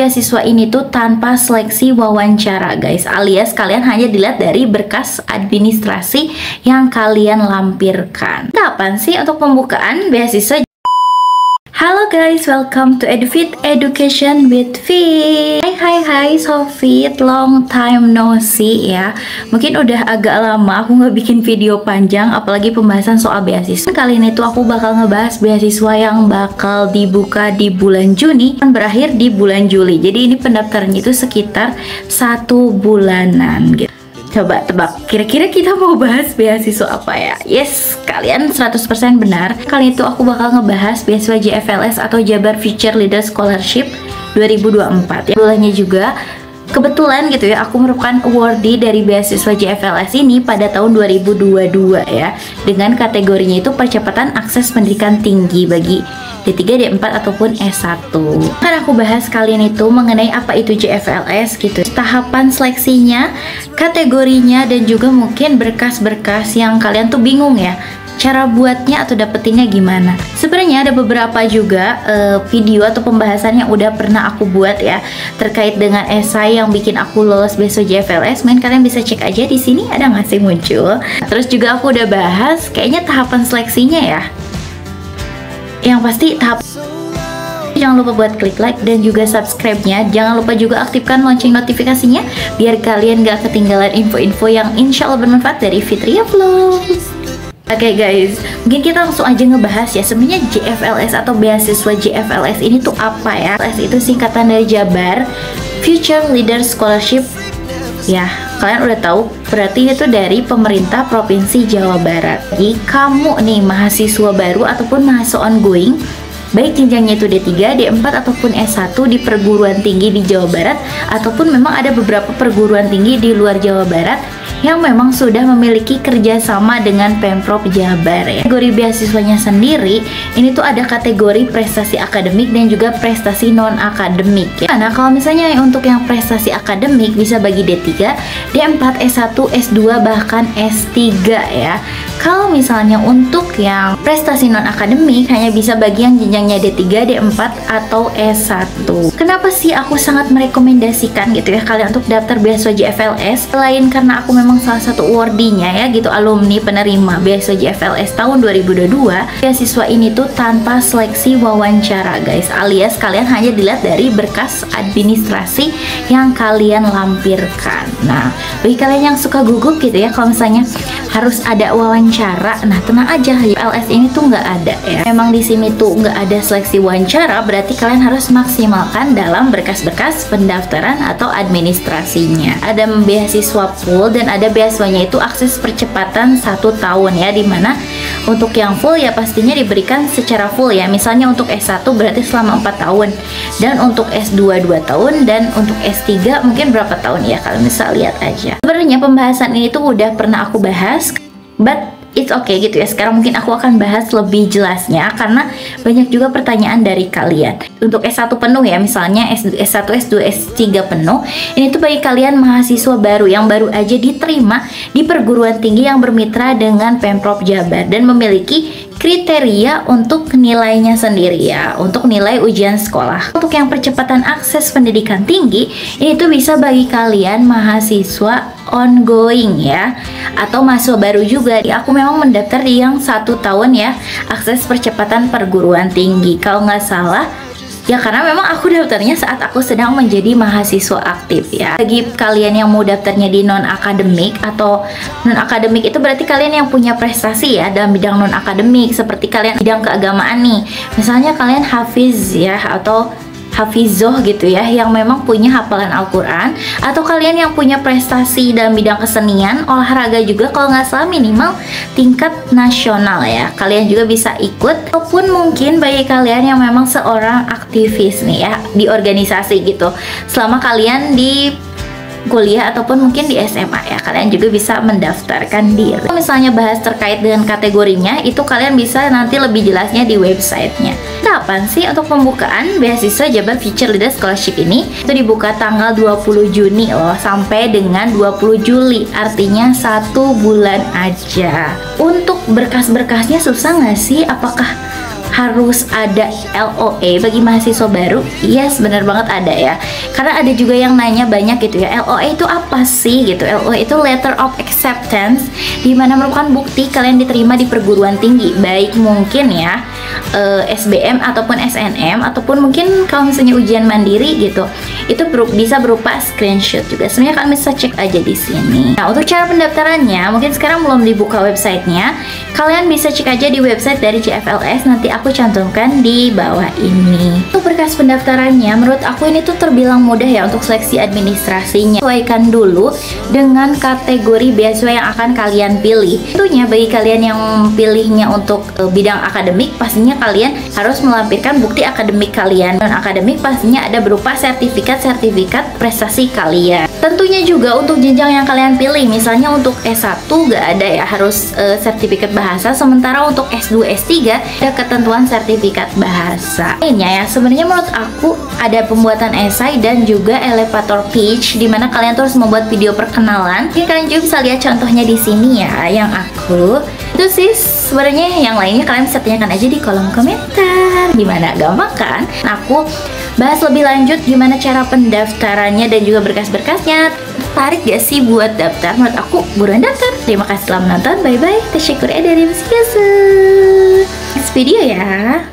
Beasiswa ini tuh tanpa seleksi wawancara guys, alias kalian hanya dilihat dari berkas administrasi yang kalian lampirkan. Kapan sih untuk pembukaan beasiswa? Halo guys, welcome to EduFit Education with Fit. Hai so Fit, long time no see ya. Mungkin udah agak lama aku nggak bikin video panjang, apalagi pembahasan soal beasiswa. Kali ini tuh aku bakal ngebahas beasiswa yang bakal dibuka di bulan Juni dan berakhir di bulan Juli. Jadi ini pendaftarannya itu sekitar 1 bulanan gitu. Coba tebak, kira-kira kita mau bahas beasiswa apa ya? Yes, kalian 100% benar. Kali itu aku bakal ngebahas beasiswa JFLS atau Jabar Future Leader Scholarship 2024 ya. Bolehnya juga kebetulan gitu ya, aku merupakan awardee dari beasiswa JFLS ini pada tahun 2022 ya. Dengan kategorinya itu percepatan akses pendidikan tinggi bagi D3, D4 ataupun S1. Kan aku bahas kalian itu mengenai apa itu JFLS gitu, tahapan seleksinya, kategorinya, dan juga mungkin berkas-berkas yang kalian tuh bingung ya, cara buatnya atau dapetinnya gimana. Sebenarnya ada beberapa juga video atau pembahasan yang udah pernah aku buat ya terkait dengan esai yang bikin aku lolos beasiswa JFLS. Kalian bisa cek aja di sini, ada nggak sih muncul. Terus juga aku udah bahas kayaknya tahapan seleksinya ya. Yang pasti tahap, jangan lupa buat klik like dan juga subscribe-nya. Jangan lupa juga aktifkan lonceng notifikasinya biar kalian gak ketinggalan info-info yang insya Allah bermanfaat dari Fitria Vlogs. Oke guys, mungkin kita langsung aja ngebahas ya. Sebenarnya JFLS atau beasiswa JFLS ini tuh apa ya? JFLS itu singkatan dari Jabar Future Leader Scholarship. Ya, kalian udah tahu, berarti itu dari pemerintah Provinsi Jawa Barat. Jadi kamu nih mahasiswa baru ataupun mahasiswa ongoing, baik jenjangnya itu D3, D4 ataupun S1 di perguruan tinggi di Jawa Barat, ataupun memang ada beberapa perguruan tinggi di luar Jawa Barat yang memang sudah memiliki kerjasama dengan Pemprov Jabar ya. Kategori beasiswanya sendiri ini tuh ada kategori prestasi akademik dan juga prestasi non akademik ya. Nah kalau misalnya untuk yang prestasi akademik bisa bagi D3, D4, S1, S2 bahkan S3 ya. Kalau misalnya untuk yang prestasi non akademik hanya bisa bagi yang jenjangnya D3, D4 atau S1. Kenapa sih aku sangat merekomendasikan gitu ya kalian untuk daftar beasiswa JFLS? Selain karena aku memang salah satu awardee-nya ya gitu, alumni penerima beasiswa JFLS tahun 2022. Beasiswa ini tuh tanpa seleksi wawancara guys, alias kalian hanya dilihat dari berkas administrasi yang kalian lampirkan. Nah, bagi kalian yang suka gugup gitu ya kalau misalnya harus ada wawancara, nah tenang aja, JFLS ini tuh nggak ada ya. Memang di sini tuh nggak ada seleksi wawancara, berarti kalian harus maksimalkan dalam berkas-berkas pendaftaran atau administrasinya. Ada beasiswa full dan ada beasiswanya itu akses percepatan 1 tahun ya, dimana untuk yang full ya pastinya diberikan secara full ya. Misalnya untuk S1 berarti selama 4 tahun, dan untuk S2 2 tahun, dan untuk S3 mungkin berapa tahun ya, kalian bisa lihat aja. Sebenarnya pembahasan ini tuh udah pernah aku bahas, but it's okay gitu ya. Sekarang mungkin aku akan bahas lebih jelasnya karena banyak juga pertanyaan dari kalian. Untuk S1 penuh ya, misalnya S1, S2, S3 penuh, ini tuh bagi kalian mahasiswa baru yang baru aja diterima di perguruan tinggi yang bermitra dengan Pemprov Jabar dan memiliki kriteria untuk nilainya sendiri ya, untuk nilai ujian sekolah. Untuk yang percepatan akses pendidikan tinggi, ini tuh bisa bagi kalian mahasiswa ongoing ya, atau mahasiswa baru juga. Aku memang mendaftar di yang 1 tahun ya, akses percepatan perguruan tinggi kalau nggak salah ya, karena memang aku daftarnya saat aku sedang menjadi mahasiswa aktif ya. Bagi kalian yang mau daftarnya di non akademik atau non akademik itu berarti kalian yang punya prestasi ya dalam bidang non akademik, seperti kalian bidang keagamaan nih, misalnya kalian hafiz ya atau hafizoh gitu ya, yang memang punya hafalan Al-Quran, atau kalian yang punya prestasi dalam bidang kesenian, olahraga juga kalau nggak salah minimal tingkat nasional ya, kalian juga bisa ikut. Ataupun mungkin bagi kalian yang memang seorang aktivis nih ya di organisasi gitu, selama kalian di kuliah ataupun mungkin di SMA ya, kalian juga bisa mendaftarkan diri. Kalau misalnya bahas terkait dengan kategorinya, itu kalian bisa nanti lebih jelasnya di websitenya. Kapan sih untuk pembukaan beasiswa Jabar Future Leader Scholarship ini? Itu dibuka tanggal 20 Juni loh sampai dengan 20 Juli, artinya 1 bulan aja. Untuk berkas-berkasnya susah nggak sih? Apakah harus ada LOE bagi mahasiswa baru? Yes, bener banget ada ya. Karena ada juga yang nanya banyak gitu ya, LOA itu apa sih gitu. LOA itu Letter of Acceptance, dimana merupakan bukti kalian diterima di perguruan tinggi, baik mungkin ya SBM ataupun SNM, ataupun mungkin kalau misalnya ujian mandiri gitu, itu bisa berupa screenshot juga. Sebenarnya kalian bisa cek aja di sini. Nah, untuk cara pendaftarannya mungkin sekarang belum dibuka websitenya, kalian bisa cek aja di website dari JFLS, nanti aku cantumkan di bawah ini. Untuk berkas pendaftarannya, menurut aku ini tuh terbilang mudah ya untuk seleksi administrasinya. Sesuaikan dulu dengan kategori beasiswa yang akan kalian pilih. Tentunya bagi kalian yang pilihnya untuk bidang akademik, pastinya kalian harus melampirkan bukti akademik kalian. Non akademik pastinya ada berupa sertifikat prestasi kalian. Tentunya juga untuk jenjang yang kalian pilih, misalnya untuk S1 gak ada ya harus sertifikat bahasa, sementara untuk S2 S3 ada ketentuan sertifikat bahasa. Lainnya ya, sebenarnya menurut aku ada pembuatan esai dan juga elevator pitch, dimana kalian tuh harus membuat video perkenalan. Mungkin kalian juga bisa lihat contohnya di sini ya, yang aku itu sih. Sebenarnya yang lainnya kalian bisa tanyakan aja di kolom komentar. Gimana, gampang kan? Nah, aku bahas lebih lanjut gimana cara pendaftarannya dan juga berkas-berkasnya. Tertarik gak sih buat daftar? Menurut aku buruan daftar. Terima kasih telah menonton. Bye bye. Tasyakur ederim. See you soon. Next video ya.